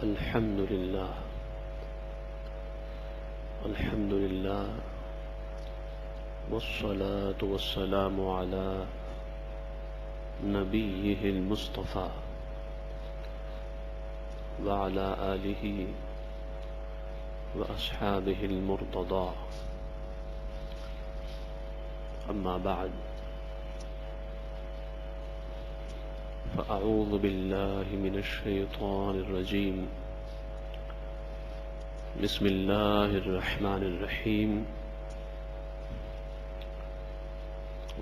الحمد لله والصلاة والسلام على نبيه المصطفى وعلى آله وأصحابه المرتضى. أما بعد، فأعوذ بالله من الشيطان الرجيم. بسم الله الرحمن الرحيم.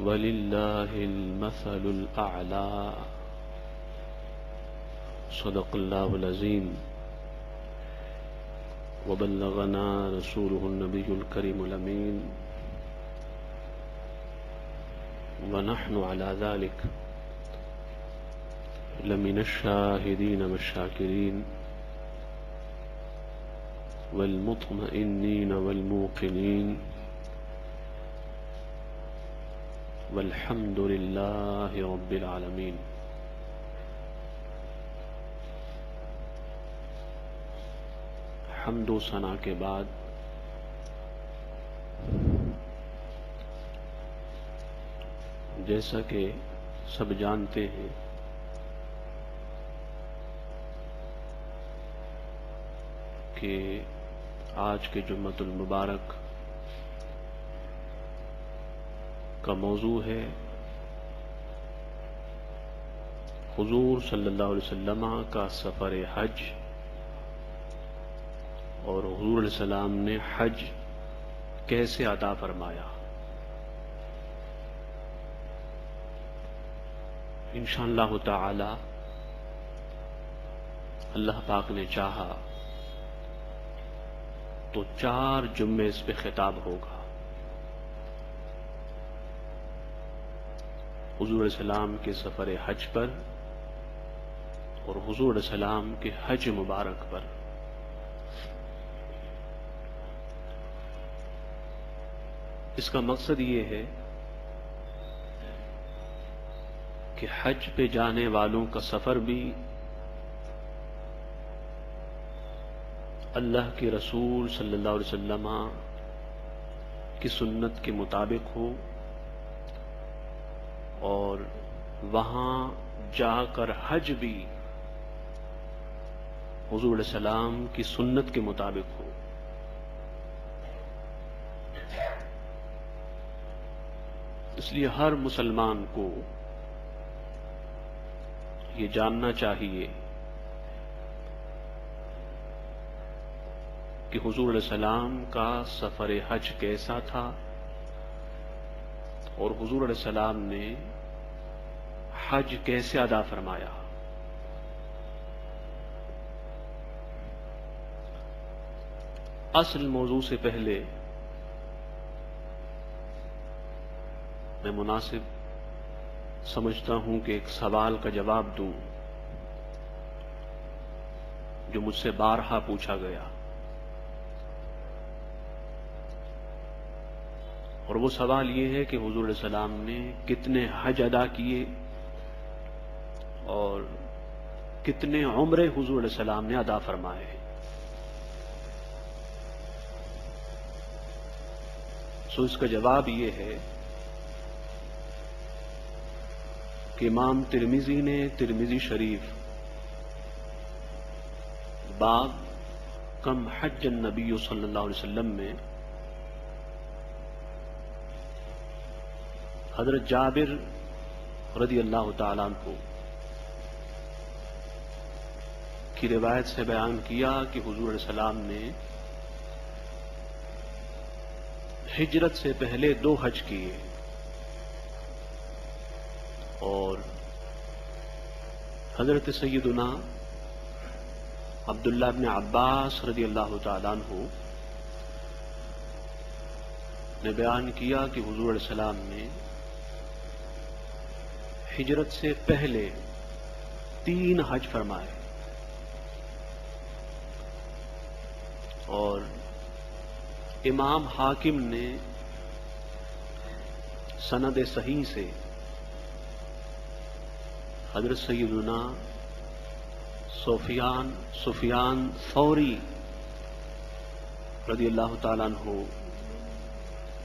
ولله المثل الأعلى. صدق الله العظيم. وبلغنا رسوله النبي الكريم الأمين، ونحن على ذلك لمن الشاهدين والشاكرين والمطمئنين والموقنين، والحمد لله رب العالمين. حمد و ثنا کے بعد جیسا کہ سب جانتے ہیں کہ آج کے جمعۃ المبارک کا موضوع ہے حضور صلی اللہ علیہ وسلم کا سفر حج، اور حضور علیہ السلام نے حج کیسے ادا فرمایا۔ انشاءاللہ تعالی اللہ پاک نے چاہا تو 4 جمعے اس پہ خطاب ہوگا۔ حضور علیہ السلام کے سفر حج پر اور حضور علیہ السلام کے حج مبارک پر۔ اس کا مقصد یہ ہے کہ حج پہ جانے والوں کا سفر بھی اللہ کے رسول صلی اللہ علیہ وسلم کی سنت کے مطابق ہو، اور وہاں جا کر حج بھی حضور علیہ السلام کی سنت کے مطابق ہو۔ اس لیے ہر مسلمان کو یہ جاننا چاہیے کہ حضور علیہ السلام کا سفر حج کیسا تھا، اور حضور علیہ السلام نے حج کیسے ادا فرمایا۔ اصل موضوع سے پہلے میں مناسب سمجھتا ہوں کہ ایک سوال کا جواب دوں جو مجھ سے بارہا پوچھا گیا، اور وہ سوال یہ ہے کہ حضور علیہ السلام نے کتنے حج ادا کیے اور کتنے عمرے حضور علیہ السلام نے ادا فرمائے۔ سو اس کا جواب یہ ہے کہ امام ترمذی نے ترمذی شریف باب کم حج النبی صلی اللہ علیہ وسلم میں حضرت جابر رضی اللہ تعالیٰ عنہ کی روایت سے بیان کیا کہ حضور علیہ السلام نے ہجرت سے پہلے 2 حج کیے، اور حضرت سیدنا عبداللہ ابن عباس رضی اللہ تعالیٰ عنہ نے بیان کیا کہ حضور علیہ السلام نے ہجرت سے پہلے 3 حج فرمائے، اور امام حاکم نے سند صحیح سے حضرت سیدنا سفیان ثوری رضی اللہ تعالیٰ عنہ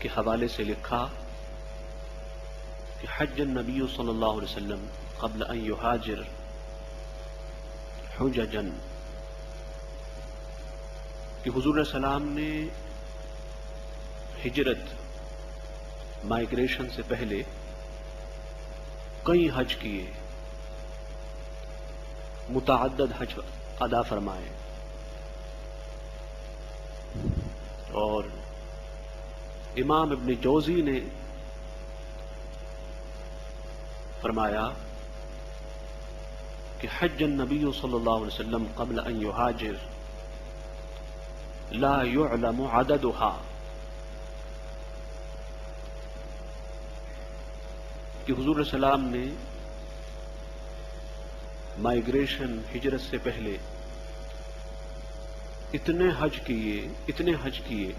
کے حوالے سے لکھا کہ حج النبی صلی اللہ علیہ وسلم قبل ان یہاجر حججا، کہ حضور علیہ السلام نے ہجرت مائگریشن سے پہلے کئی حج کیے، متعدد حج ادا فرمائے، اور امام ابن جوزی نے فرمایا کہ حج النبی صلی اللہ علیہ وسلم قبل ان یہاجر لا يعلم عددها، کہ حضور علیہ السلام نے مائگریشن ہجرت سے پہلے اتنے حج کیے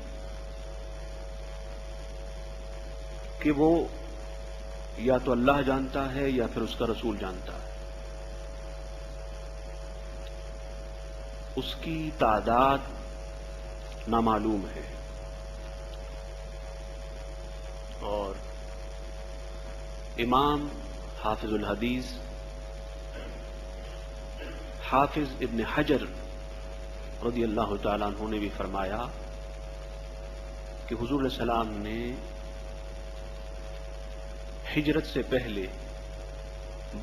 کہ وہ یا تو اللہ جانتا ہے یا پھر اس کا رسول جانتا ہے، اس کی تعداد نامعلوم ہے۔ اور امام حافظ الحدیث حافظ ابن حجر رضی اللہ تعالیٰ عنہ نے بھی فرمایا کہ حضور علیہ السلام نے ہجرت سے پہلے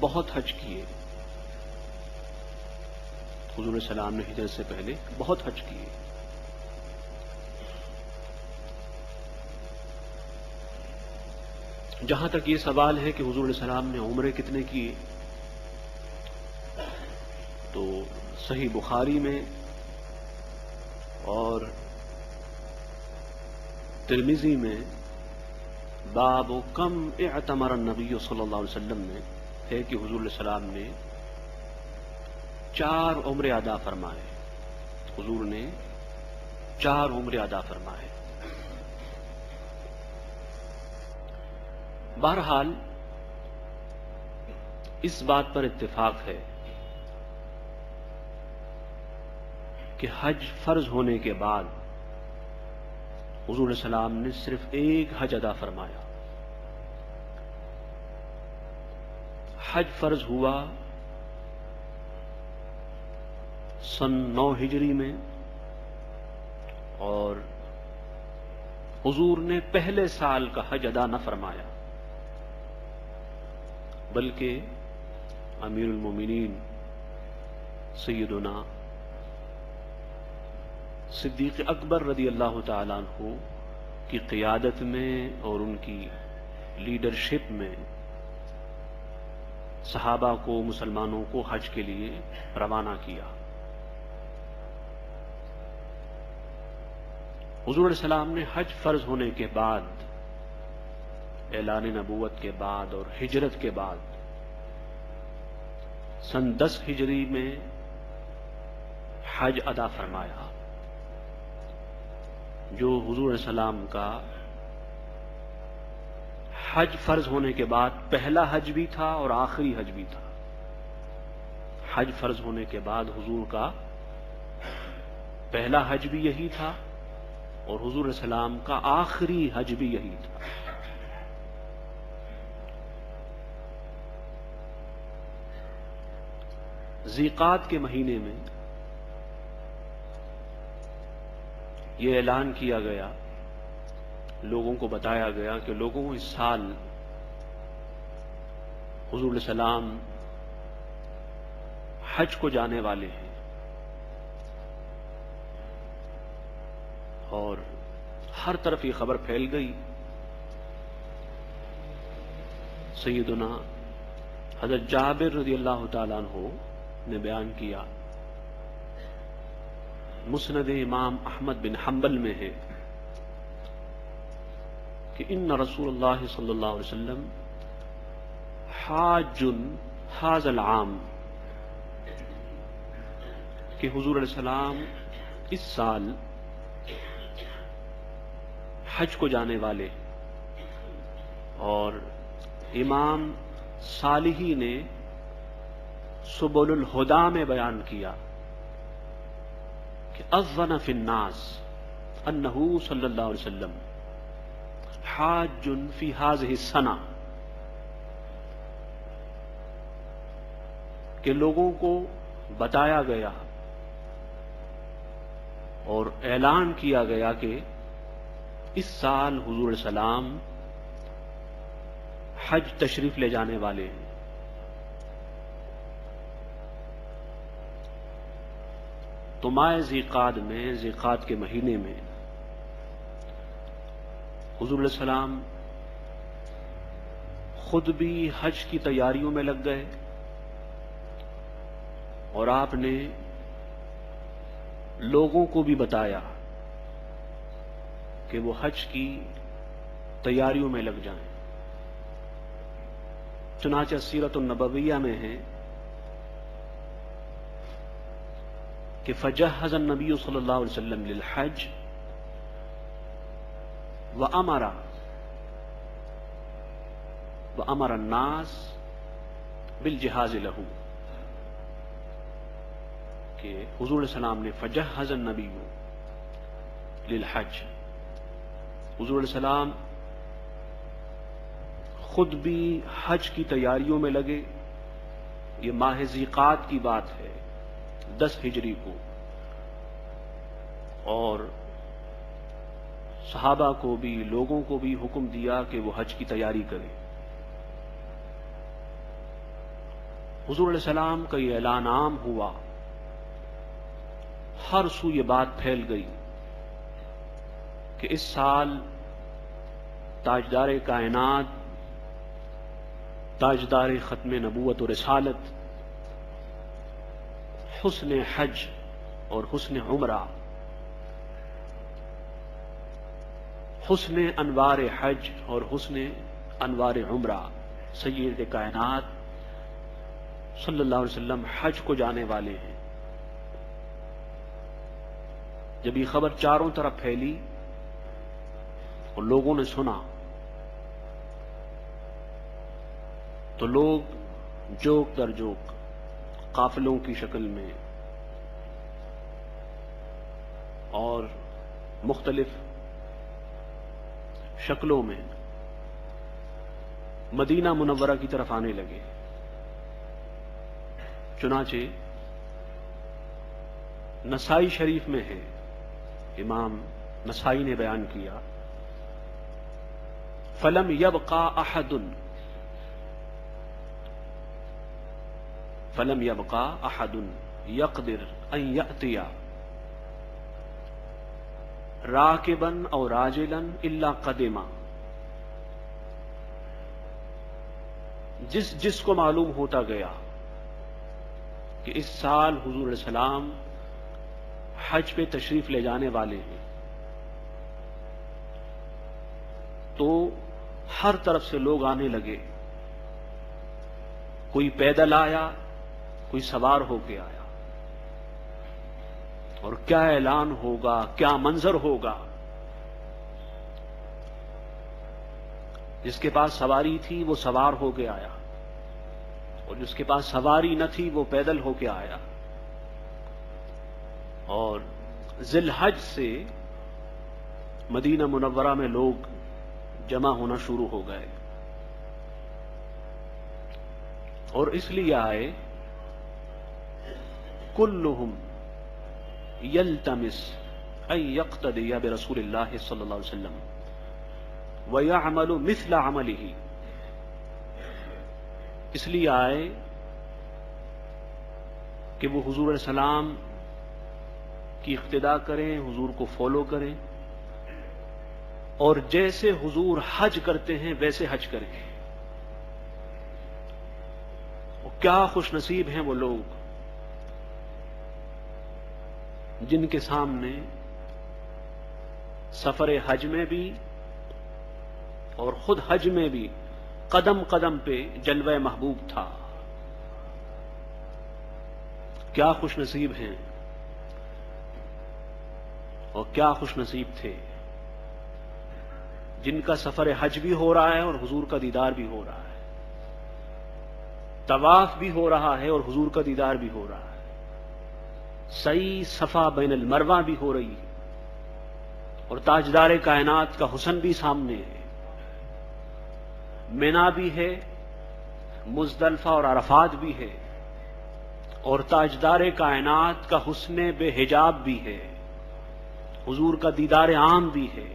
بہت حج کیے، حضور علیہ السلام نے ہجرت سے پہلے بہت حج کیے۔ جہاں تک یہ سوال ہے کہ حضور علیہ السلام نے عمرے کتنے کیے، تو صحیح بخاری میں اور ترمذی میں باب کم اعتمر النبی صلی اللہ علیہ وسلم میں ہے کہ حضور علیہ السلام نے 4 عمرے ادا فرمائے، حضور نے 4 عمرے ادا فرمائے۔ بہرحال اس بات پر اتفاق ہے کہ حج فرض ہونے کے بعد حضور علیہ السلام نے صرف 1 حج ادا فرمایا۔ حج فرض ہوا سن 9 ہجری میں، اور حضور نے پہلے سال کا حج ادا نہ فرمایا، بلکہ امیر المومنین سیدنا صدیق اکبر رضی اللہ تعالیٰ عنہ کی قیادت میں اور ان کی لیڈرشپ میں صحابہ کو، مسلمانوں کو حج کے لیے روانہ کیا۔ حضور علیہ السلام نے حج فرض ہونے کے بعد، اعلان نبوت کے بعد اور ہجرت کے بعد سن 10 ہجری میں حج ادا فرمایا، جو حضور علیہ السلام کا حج فرض ہونے کے بعد پہلا حج بھی تھا اور آخری حج بھی تھا۔ حج فرض ہونے کے بعد حضور کا پہلا حج بھی یہی تھا، اور حضور علیہ السلام کا آخری حج بھی یہی تھا۔ ذیقعد کے مہینے میں یہ اعلان کیا گیا، لوگوں کو بتایا گیا کہ لوگوں اس سال حضور علیہ السلام حج کو جانے والے ہیں، اور ہر طرف یہ خبر پھیل گئی۔ سیدنا حضرت جابر رضی اللہ تعالیٰ عنہ نے بیان کیا مسند امام احمد بن حنبل میں ہے کہ ان رسول اللہ صلی اللہ علیہ وسلم حاج ھذا العام، کہ حضور علیہ السلام اس سال حج کو جانے والے، اور امام صالحی نے سبل الہدا میں بیان کیا کہ اذن فی الناس انہ صلی اللہ علیہ وسلم حاج فی ہذہ السنہ، کہ لوگوں کو بتایا گیا اور اعلان کیا گیا کہ اس سال حضور علیہ السلام حج تشریف لے جانے والے ہیں۔ تو ماہ ذیقعد میں، ذیقعد کے مہینے میں حضور علیہ السلام خود بھی حج کی تیاریوں میں لگ گئے، اور آپ نے لوگوں کو بھی بتایا کہ وہ حج کی تیاریوں میں لگ جائیں۔ چنانچہ سیرت النبویہ میں ہے کہ فجہز النبی صلی اللہ علیہ وسلم للحج وامر الناس بالجہاز لہ، کہ حضور علیہ السلام نے فجہز النبی للحج، حضور علیہ السلام خود بھی حج کی تیاریوں میں لگے۔ یہ ماہ ذیقعد کی بات ہے 10 ہجری کو، اور صحابہ کو بھی، لوگوں کو بھی حکم دیا کہ وہ حج کی تیاری کریں۔ حضور علیہ السلام کا یہ اعلان عام ہوا، ہر سو یہ بات پھیل گئی کہ اس سال تاجدار کائنات، تاجدار ختم نبوت و رسالت، حسن حج اور حسن عمرہ، حسن انوار حج اور حسن انوار عمرہ، سید کائنات صلی اللہ علیہ وسلم حج کو جانے والے ہیں۔ جب یہ خبر چاروں طرف پھیلی اور لوگوں نے سنا، تو لوگ جوک در جوک قافلوں کی شکل میں اور مختلف شکلوں میں مدینہ منورہ کی طرف آنے لگے۔ چنانچہ نسائی شریف میں ہے، امام نسائی نے بیان کیا فلم یبقى احد یقدر ان یأتی راکبا او راجلا الا قدما، جس کو معلوم ہوتا گیا کہ اس سال حضور علیہ السلام حج پہ تشریف لے جانے والے ہیں، تو ہر طرف سے لوگ آنے لگے، کوئی پیدل آیا، کوئی سوار ہو کے آیا، اور کیا اعلان ہوگا، کیا منظر ہوگا۔ جس کے پاس سواری تھی وہ سوار ہو کے آیا، اور جس کے پاس سواری نہ تھی وہ پیدل ہو کے آیا، اور ذی الحج سے مدینہ منورہ میں لوگ جمع ہونا شروع ہو گئے، اور اس لیے آئے کلہم یلتمس ان یقتدی برسول اللہ صلی اللہ علیہ وسلم ویعمل مثل عملہ، اس لیے آئے کہ وہ حضور علیہ السلام کی اقتداء کریں، حضور کو فالو کریں، اور جیسے حضور حج کرتے ہیں ویسے حج کریں۔ اور کیا خوش نصیب ہیں وہ لوگ جن کے سامنے سفر حج میں بھی اور خود حج میں بھی قدم قدم پہ جلوہ محبوب تھا. کیا خوش نصیب ہیں اور کیا خوش نصیب تھے جن کا سفر حج بھی ہو رہا ہے اور حضور کا دیدار بھی ہو رہا ہے، طواف بھی ہو رہا ہے اور حضور کا دیدار بھی ہو رہا ہے، سعی صفا بین المروہ بھی ہو رہی ہے اور تاجدار کائنات کا حسن بھی سامنے ہے، مینا بھی ہے، مزدلفہ اور عرفات بھی ہے اور تاجدار کائنات کا حسن بے حجاب بھی ہے، حضور کا دیدار عام بھی ہے،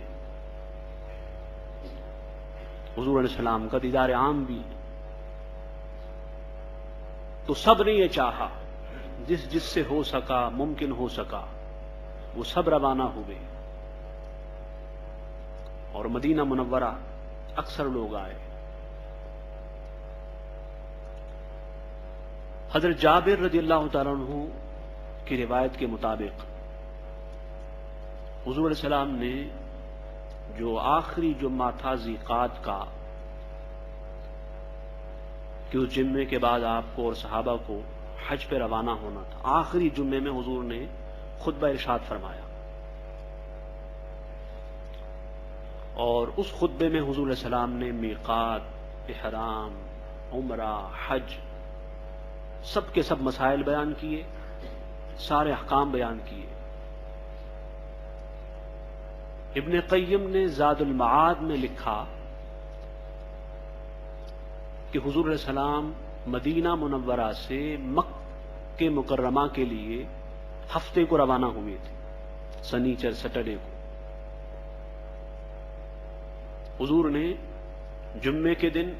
حضور علیہ السلام کا دیدار عام بھی ہے. تو سب نے یہ چاہا، جس جس سے ہو سکا، ممکن ہو سکا، وہ سب روانہ ہوئے اور مدینہ منورہ اکثر لوگ آئے. حضرت جابر رضی اللہ تعالیٰ عنہ کی روایت کے مطابق حضور علیہ السلام نے جو آخری جمعہ تھا ذیقعد کا، کہ اس جمعے کے بعد آپ کو اور صحابہ کو حج پہ روانہ ہونا تھا، آخری جمعے میں حضور نے خطبہ ارشاد فرمایا اور اس خطبے میں حضور علیہ السلام نے میقات، احرام، عمرہ، حج سب کے سب مسائل بیان کیے، سارے احکام بیان کیے. ابن قیم نے زاد المعاد میں لکھا کہ حضور علیہ السلام مدینہ منورہ سے مکہ مکرمہ کے لیے ہفتے کو روانہ ہوئے تھے، سنیچر سیٹرڈے کو. حضور نے جمعے کے دن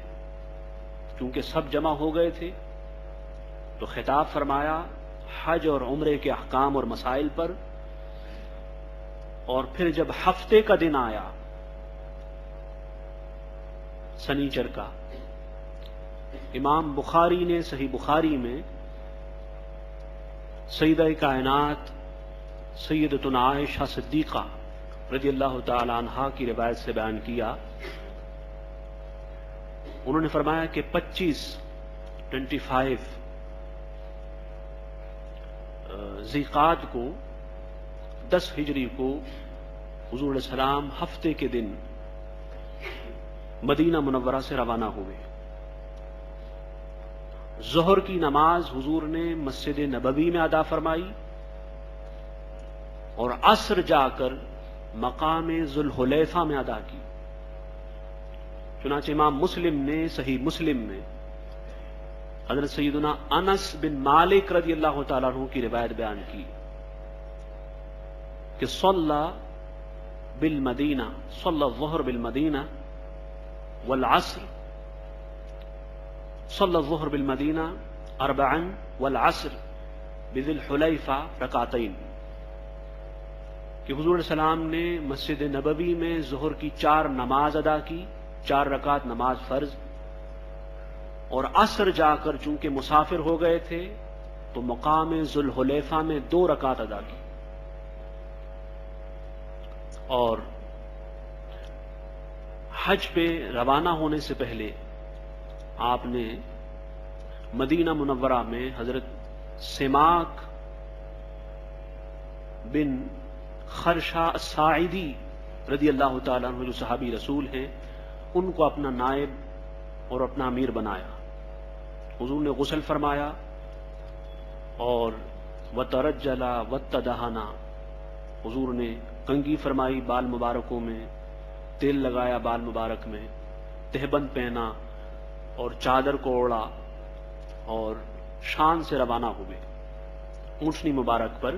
چونکہ سب جمع ہو گئے تھے تو خطاب فرمایا حج اور عمرے کے احکام اور مسائل پر، اور پھر جب ہفتے کا دن آیا سنیچر کا، امام بخاری نے صحیح بخاری میں سیدہ کائنات سیدتنا عائشہ صدیقہ رضی اللہ تعالی عنہا کی روایت سے بیان کیا. انہوں نے فرمایا کہ 25 ذیقعد کو 10 ہجری کو حضور علیہ السلام ہفتے کے دن مدینہ منورہ سے روانہ ہوئے. ظہر کی نماز حضور نے مسجد نبوی میں ادا فرمائی اور عصر جا کر مقام ذوالحلیفہ میں ادا کی. چنانچہ امام مسلم نے صحیح مسلم میں حضرت سیدنا انس بن مالک رضی اللہ تعالیٰ عنہ کی روایت بیان کی کہ صلی الظہر بالمدینہ والعصر، صلی الظہر بالمدینہ 4 والعصر بذی الحلیفہ رکعتین، کہ حضور علیہ السلام نے مسجد نبوی میں ظہر کی 4 نماز ادا کی، 4 رکعت نماز فرض، اور عصر جا کر چونکہ مسافر ہو گئے تھے تو مقام ذوالحلیفہ میں 2 رکعت ادا کی. اور حج پہ روانہ ہونے سے پہلے آپ نے مدینہ منورہ میں حضرت سماک بن خرشہ الساعدی رضی اللہ تعالیٰ عنہ جو صحابی رسول ہیں، ان کو اپنا نائب اور اپنا امیر بنایا. حضور نے غسل فرمایا اور وترجلا وتدہنا، حضور نے کنگھی فرمائی بال مبارکوں میں، تیل لگایا بال مبارک میں، تہبند پہنا اور چادر کو اوڑھا اور شان سے روانہ ہوئے اونٹنی مبارک پر.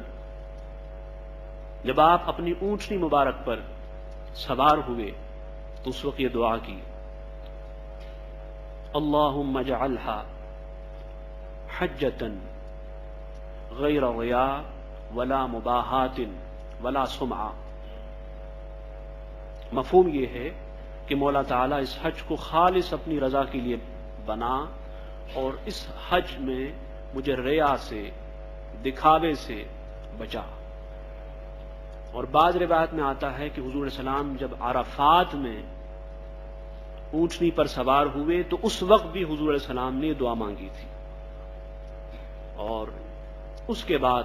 جب آپ اپنی اونٹنی مبارک پر سوار ہوئے تو اس وقت یہ دعا کی، اللہم اجعلھا حجۃ غیر ریاء ولا مباحات ولا سمعہ. مفہوم یہ ہے کہ مولا تعالیٰ اس حج کو خالص اپنی رضا کے لیے بنا اور اس حج میں مجھے ریا سے، دکھاوے سے بچا. اور بعض روایت میں آتا ہے کہ حضور علیہ السلام جب عرفات میں اونٹنی پر سوار ہوئے تو اس وقت بھی حضور علیہ السلام نے دعا مانگی تھی، اور اس کے بعد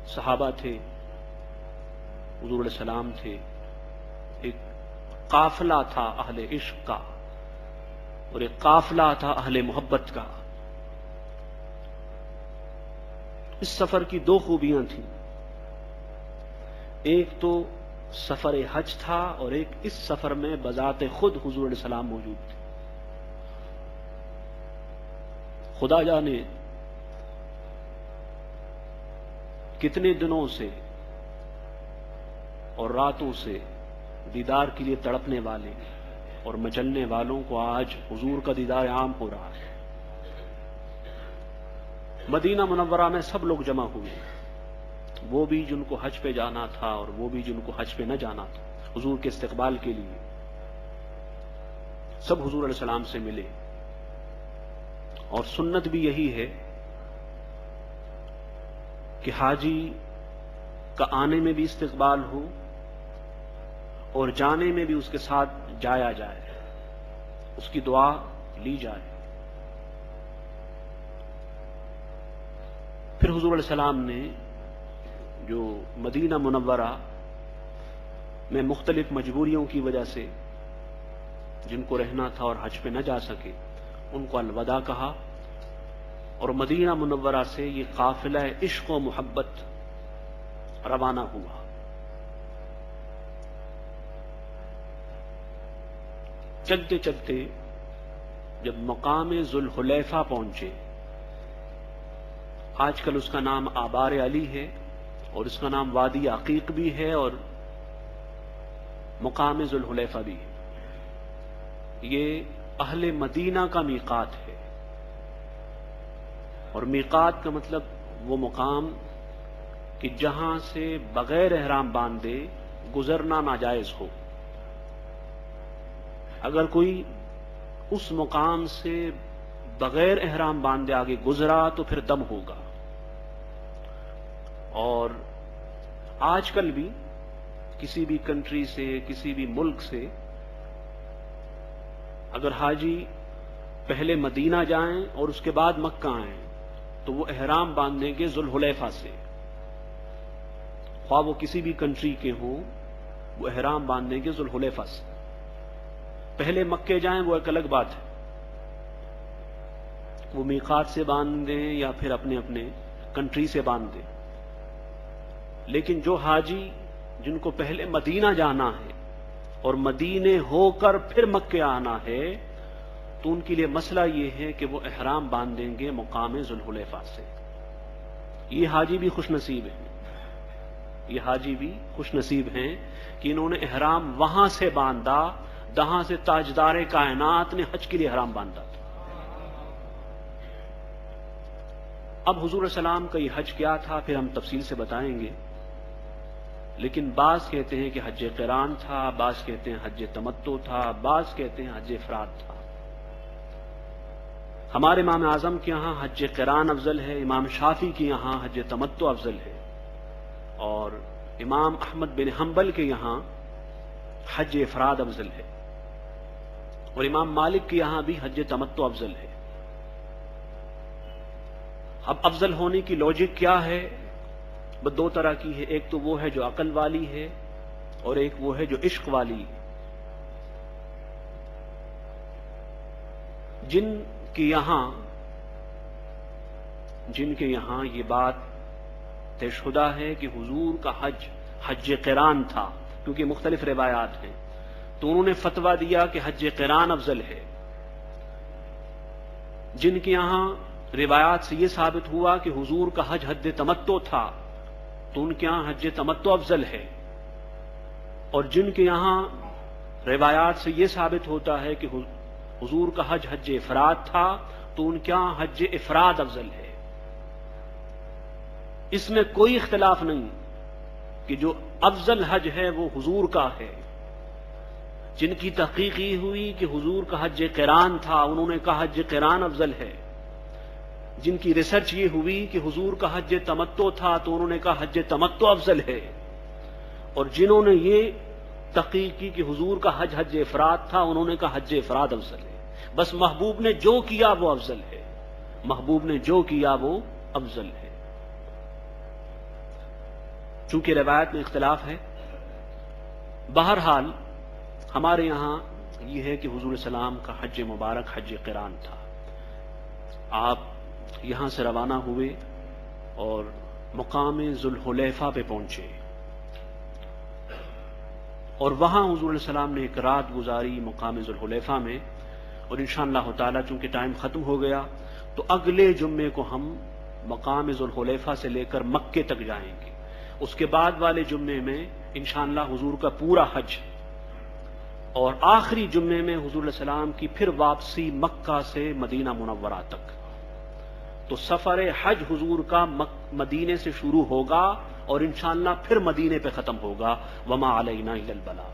صحابہ تھے، حضور علیہ السلام تھے، ایک قافلہ تھا اہل عشق کا اور ایک قافلہ تھا اہل محبت کا۔ اس سفر کی دو خوبیاں تھیں، ایک تو سفر حج تھا اور ایک اس سفر میں بذات خود حضور علیہ السلام موجود تھے۔ خدا جانے کتنے دنوں سے اور راتوں سے دیدار کے لیے تڑپنے والے اور مچلنے والوں کو آج حضور کا دیدار عام ہو رہا ہے۔ مدینہ منورہ میں سب لوگ جمع ہوئے، وہ بھی جن کو حج پہ جانا تھا اور وہ بھی جن کو حج پہ نہ جانا تھا، حضور کے استقبال کے لیے سب حضور علیہ السلام سے ملے۔ اور سنت بھی یہی ہے کہ حاجی کا آنے میں بھی استقبال ہو اور جانے میں بھی اس کے ساتھ جایا جائے، اس کی دعا لی جائے۔ پھر حضور علیہ السلام نے جو مدینہ منورہ میں مختلف مجبوریوں کی وجہ سے جن کو رہنا تھا اور حج پہ نہ جا سکے، ان کو الوداع کہا، اور مدینہ منورہ سے یہ قافلہ عشق و محبت روانہ ہوا۔ چلتے چلتے جب مقام ذوالحلیفہ پہنچے، آج کل اس کا نام آبار علی ہے اور اس کا نام وادی عقیق بھی ہے اور مقام ذوالحلیفہ بھی ہے، یہ اہل مدینہ کا میقات ہے، اور میقات کا مطلب وہ مقام کہ جہاں سے بغیر احرام باندھے گزرنا ناجائز ہو۔ اگر کوئی اس مقام سے بغیر احرام باندھے آگے گزرا تو پھر دم ہوگا۔ اور آج کل بھی کسی بھی کنٹری سے، کسی بھی ملک سے اگر حاجی پہلے مدینہ جائیں اور اس کے بعد مکہ آئیں تو وہ احرام باندھیں گے ذوالحلیفہ سے، خواہ وہ کسی بھی کنٹری کے ہوں، وہ احرام باندھیں گے ذوالحلیفہ سے۔ پہلے مکے جائیں وہ ایک الگ بات ہے، وہ میقات سے باندھیں یا پھر اپنے اپنے کنٹری سے باندھیں، لیکن جو حاجی جن کو پہلے مدینہ جانا ہے اور مدینے ہو کر پھر مکے آنا ہے، تو ان کے لیے مسئلہ یہ ہے کہ وہ احرام باندھیں گے مقام ذوالحلیفہ سے۔ یہ حاجی بھی خوش نصیب ہیں، یہ حاجی بھی خوش نصیب ہیں کہ انہوں نے احرام وہاں سے باندھا جہاں سے تاجدار کائنات نے حج کے لیے احرام باندھا تھا۔ اب حضور علیہ السلام کا یہ حج کیا تھا پھر ہم تفصیل سے بتائیں گے، لیکن بعض کہتے ہیں کہ حج قران تھا، بعض کہتے ہیں حج تمتع تھا، بعض کہتے ہیں حج افراد تھا۔ ہمارے امام اعظم کے یہاں حج قران افضل ہے، امام شافعی کے یہاں حج تمتع افضل ہے، اور امام احمد بن حنبل کے یہاں حج افراد افضل ہے، اور امام مالک کے یہاں بھی حج تمتع افضل ہے۔ اب افضل ہونے کی لوجک کیا ہے؟ بس دو طرح کی ہے، ایک تو وہ ہے جو عقل والی ہے اور ایک وہ ہے جو عشق والی ہے۔ جن کے یہاں یہ بات طے شدہ ہے کہ حضور کا حج قران تھا، کیونکہ مختلف روایات ہیں، تو انہوں نے فتویٰ دیا کہ حج قران افضل ہے۔ جن کے یہاں روایات سے یہ ثابت ہوا کہ حضور کا حج تمتع تھا تو ان کے یہاں حج تمتع افضل ہے، اور جن کے یہاں روایات سے یہ ثابت ہوتا ہے کہ حضور کا حج افراد تھا تو ان کے یہاں حج افراد افضل ہے۔ اس میں کوئی اختلاف نہیں کہ جو افضل حج ہے وہ حضور کا ہے۔ جن کی تحقیق یہ ہوئی کہ حضور کا حج قران تھا، انہوں نے کہا حج قران افضل ہے، جن کی ریسرچ یہ ہوئی کہ حضور کا حج تمتع تھا تو انہوں نے کہا حج تمتع افضل ہے، اور جنہوں نے یہ تحقیق کی کہ حضور کا حج افراد تھا انہوں نے کہا حج افراد افضل ہے۔ بس محبوب نے جو کیا وہ افضل ہے، محبوب نے جو کیا وہ افضل ہے۔ چونکہ روایت میں اختلاف ہے، بہرحال ہمارے یہاں یہ ہے کہ حضور السلام کا حج مبارک حج قران تھا۔ آپ یہاں سے روانہ ہوئے اور مقام ذوالحلیفہ پہ پہنچے، اور وہاں حضور علیہ السلام نے ایک رات گزاری مقام ذوالحلیفہ میں، اور انشاءاللہ تعالی چونکہ ٹائم ختم ہو گیا تو اگلے جمعے کو ہم مقام ذوالحلیفہ سے لے کر مکے تک جائیں گے۔ اس کے بعد والے جمعے میں انشاءاللہ حضور کا پورا حج، اور آخری جمعے میں حضور علیہ السلام کی پھر واپسی مکہ سے مدینہ منورہ تک۔ تو سفر حج حضور کا مدینے سے شروع ہوگا اور انشاءاللہ پھر مدینے پہ ختم ہوگا۔ وما علینا الا البلاغ۔